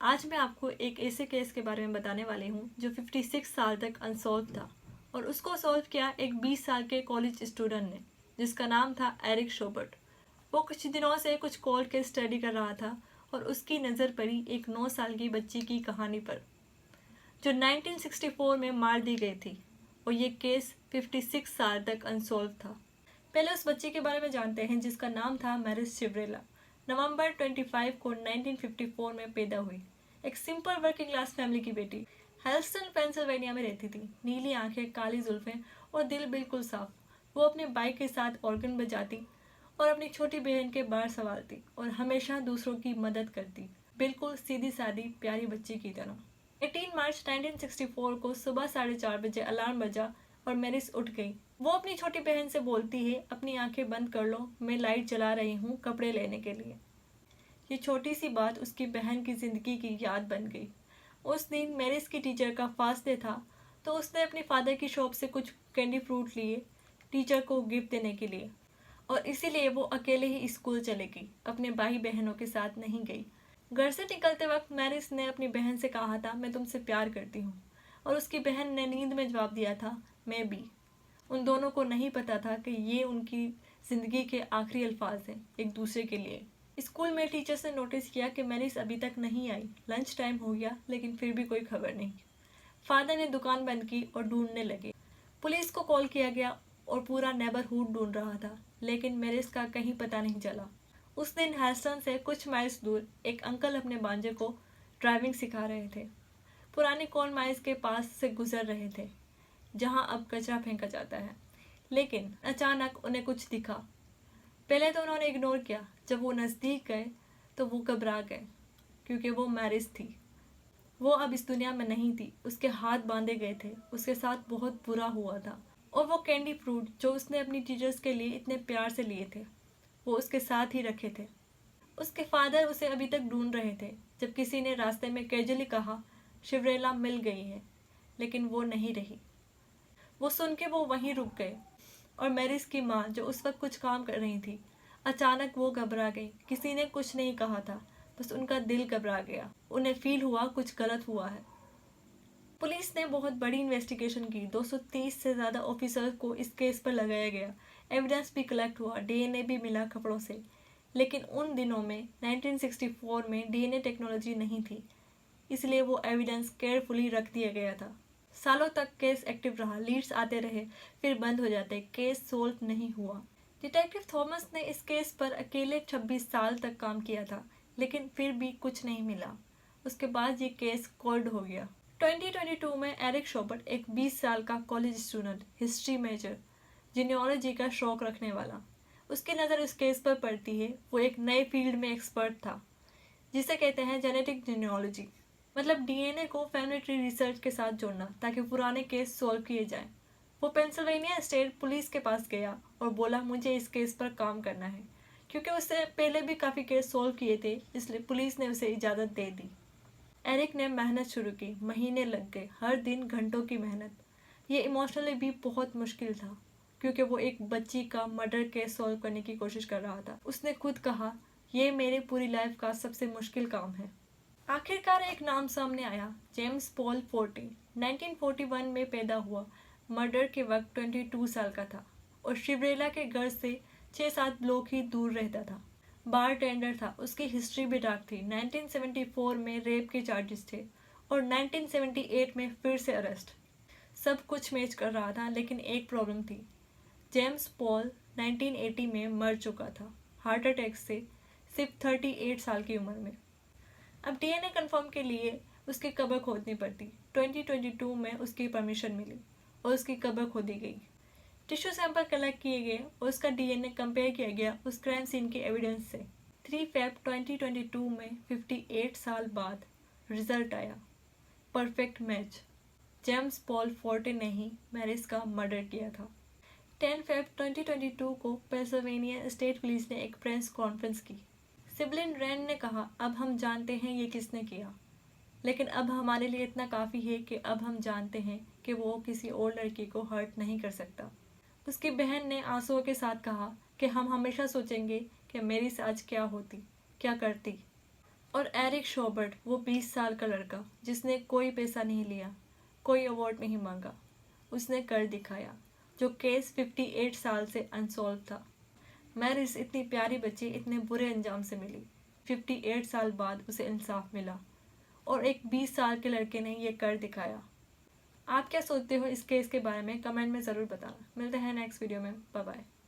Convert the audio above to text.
आज मैं आपको एक ऐसे केस के बारे में बताने वाली हूँ जो 56 साल तक अनसॉल्व था और उसको सॉल्व किया एक 20 साल के कॉलेज स्टूडेंट ने जिसका नाम था एरिक शोबर्ट। वो कुछ दिनों से कुछ कोर्ट केस स्टडी कर रहा था और उसकी नज़र पड़ी एक 9 साल की बच्ची की कहानी पर जो 1964 में मार दी गई थी और ये केस 56 साल तक अनसॉल्व था। पहले उस बच्ची के बारे में जानते हैं जिसका नाम था मैरिस शिवरेला। नवंबर 25 को 1954 में पैदा हुई। एक सिंपल वर्किंग क्लास फैमिली की बेटी हेल्स्टन पेंसिल्वेनिया में रहती थी। नीली आंखें, काली जुल्फें और दिल बिल्कुल साफ। वो अपने बाइक के साथ ऑर्गन बजाती और अपनी छोटी बहन के बाल संभालती और हमेशा दूसरों की मदद करती, बिल्कुल सीधी सादी प्यारी बच्ची की तरह। 18 मार्च 1964 को सुबह 4:30 बजे अलार्म बजा और मैरिस उठ गई। वो अपनी छोटी बहन से बोलती है, अपनी आंखें बंद कर लो, मैं लाइट जला रही हूँ कपड़े लेने के लिए। ये छोटी सी बात उसकी बहन की जिंदगी की याद बन गई। उस दिन मैरिस की टीचर का फास्ट डे था तो उसने अपनी फादर की शॉप से कुछ कैंडी फ्रूट लिए टीचर को गिफ्ट देने के लिए और इसीलिए वो अकेले ही स्कूल चलेगी, अपने भाई बहनों के साथ नहीं गई। घर से निकलते वक्त मैरिस ने अपनी बहन से कहा था, मैं तुमसे प्यार करती हूँ, और उसकी बहन ने नींद में जवाब दिया था, मैं भी। उन दोनों को नहीं पता था कि ये उनकी ज़िंदगी के आखिरी अल्फाज हैं एक दूसरे के लिए। स्कूल में टीचर्स ने नोटिस किया कि मैरिस अभी तक नहीं आई। लंच टाइम हो गया लेकिन फिर भी कोई खबर नहीं। फादर ने दुकान बंद की और ढूंढने लगे। पुलिस को कॉल किया गया और पूरा नेबरहुड ढूंढ रहा था लेकिन मैरिस का कहीं पता नहीं चला। उस दिन हेल्स्टन से कुछ माइल्स दूर एक अंकल अपने भांजे को ड्राइविंग सिखा रहे थे। पुरानी कोल माइल्स के पास से गुजर रहे थे जहां अब कचरा फेंका जाता है। लेकिन अचानक उन्हें कुछ दिखा। पहले तो उन्होंने इग्नोर किया। जब वो नज़दीक गए तो वो घबरा गए क्योंकि वो मैरिस थी। वो अब इस दुनिया में नहीं थी। उसके हाथ बांधे गए थे। उसके साथ बहुत बुरा हुआ था और वो कैंडी फ्रूट जो उसने अपनी टीचर्स के लिए इतने प्यार से लिए थे वो उसके साथ ही रखे थे। उसके फादर उसे अभी तक ढूंढ रहे थे जब किसी ने रास्ते में कैजुअली कहा, शिवरेला मिल गई है, लेकिन वो नहीं रही। वो सुन के वो वहीं रुक गए और मैरिस की माँ जो उस वक्त कुछ काम कर रही थी, अचानक वो घबरा गई। किसी ने कुछ नहीं कहा था, बस उनका दिल घबरा गया। उन्हें फील हुआ कुछ गलत हुआ है। पुलिस ने बहुत बड़ी इन्वेस्टिगेशन की। 230 से ज़्यादा ऑफिसर्स को इस केस पर लगाया गया। एविडेंस भी कलेक्ट हुआ, डीएनए भी मिला कपड़ों से। लेकिन उन दिनों में 1964 में डीएनए टेक्नोलॉजी नहीं थी, इसलिए वो एविडेंस केयरफुली रख दिया गया था। सालों तक केस एक्टिव रहा, लीड्स आते रहे, फिर बंद हो जाते, केस सोल्व नहीं हुआ। डिटेक्टिव थॉमस ने इस केस पर अकेले 26 साल तक काम किया था, लेकिन फिर भी कुछ नहीं मिला। उसके बाद ये केस कोल्ड हो गया। 2022 में एरिक शोबर्ट एक 20 साल का college student, history major, genealogy का शौक रखने वाला, उसकी नज़र इस केस पर पड़ती है। वो एक नए फील्ड में एक्सपर्ट था जिसे कहते हैं जेनेटिक जीनियोलॉजी, मतलब डीएनए को फैमिली ट्री रिसर्च के साथ जोड़ना ताकि पुराने केस सॉल्व किए जाएं। वो पेंसिल्वेनिया स्टेट पुलिस के पास गया और बोला, मुझे इस केस पर काम करना है। क्योंकि उससे पहले भी काफ़ी केस सॉल्व किए थे, इसलिए पुलिस ने उसे इजाज़त दे दी। एरिक ने मेहनत शुरू की। महीने लग गए, हर दिन घंटों की मेहनत। ये इमोशनली भी बहुत मुश्किल था क्योंकि वो एक बच्ची का मर्डर केस सॉल्व करने की कोशिश कर रहा था। उसने खुद कहा, यह मेरी पूरी लाइफ का सबसे मुश्किल काम है। आखिरकार एक नाम सामने आया, जेम्स पॉल फोर्टी। 1941 में पैदा हुआ, मर्डर के वक्त 22 साल का था और शिवरेला के घर से 6-7 ब्लॉक ही दूर रहता था। बार टेंडर था। उसकी हिस्ट्री भी डार्क थी। 1974 में रेप के चार्जेस थे और 1978 में फिर से अरेस्ट। सब कुछ मैच कर रहा था लेकिन एक प्रॉब्लम थी। जेम्स पॉल 1980 में मर चुका था हार्ट अटैक से, सिर्फ 38 साल की उम्र में। अब डीएनए कंफर्म के लिए उसकी कब्र खोदनी पड़ती। 2022 में उसकी परमिशन मिली और उसकी कब्र खोदी गई। टिश्यू सैंपल कलेक्ट किए गए और उसका डीएनए कंपेयर किया गया उस क्राइम सीन के एविडेंस से। 3 फेब 2022 में 58 साल बाद रिजल्ट आया, perfect match. James Paul forte ने ही मैरिस का मर्डर किया था। 10 फेब 2022 को पेंसिल्वेनिया स्टेट पुलिस ने एक प्रेस कॉन्फ्रेंस की। सिबलिन रैन ने कहा, अब हम जानते हैं ये किसने किया, लेकिन अब हमारे लिए इतना काफ़ी है कि अब हम जानते हैं कि वो किसी और लड़की को हर्ट नहीं कर सकता। उसकी बहन ने आंसुओं के साथ कहा कि हम हमेशा सोचेंगे कि मेरी आज क्या होती, क्या करती। और एरिक शॉबर्ट वो 20 साल का लड़का जिसने कोई पैसा नहीं लिया, कोई अवार्ड नहीं मांगा, उसने कर दिखाया। जो केस 58 साल से अनसॉल्व था। मैरिस इतनी प्यारी बच्ची इतने बुरे अंजाम से मिली। 58 साल बाद उसे इंसाफ मिला और एक 20 साल के लड़के ने ये कर दिखाया। आप क्या सोचते हो इस केस के बारे में? कमेंट में ज़रूर बताना। मिलते हैं नेक्स्ट वीडियो में। Bye bye.